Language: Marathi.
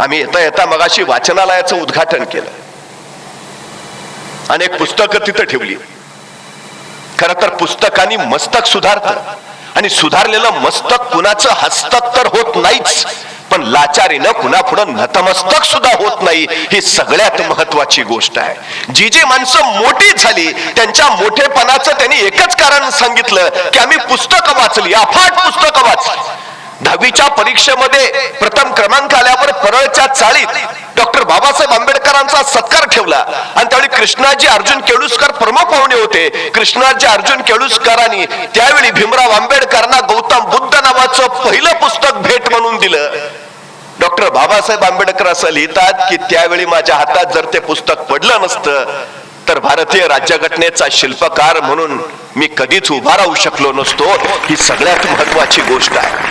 आम्ही येता येता मगाशी वाचनालयाचं उद्घाटन केलं, अनेक पुस्तकं तिथं ठेवली. खर तर पुस्तकांनी मस्तक सुधारतं, आणि सुधारलेलं मस्तक कुणाचं हस्तक तर होत नाहीच, पण लाचारीनं कुणापुढं नतमस्तक सुद्धा होत नाही. ही सगळ्यात महत्वाची गोष्ट आहे. जी जी माणसं मोठी झाली त्यांच्या मोठेपणाचं त्यांनी एकच कारण सांगितलं की आम्ही पुस्तकं वाचली, अफाट पुस्तकं वाचली. 10वीच्या परीक्षेमध्ये प्रथम क्रमांक आल्यावर परळच्या चाळीत डॉक्टर बाबासाहेब आंबेडकरांचा सत्कार ठेवला, आणि त्यावेळी कृष्णाजी अर्जुन केळुस्कर प्रमुख पाहुणे होते. कृष्णाजी अर्जुन केळुस्करांनी त्यावेळी भीमराव आंबेडकरांना गौतम बुद्ध नावाचं पहिलं पुस्तक भेट म्हणून दिलं. डॉक्टर बाबासाहेब आंबेडकर असं लिहितात की त्यावेळी माझ्या हातात जर ते पुस्तक पडलं नसतं तर भारतीय राज्यघटनेचा शिल्पकार म्हणून मी कधीच उभा राहू शकलो नसतो. ही सगळ्यात महत्वाची गोष्ट आहे.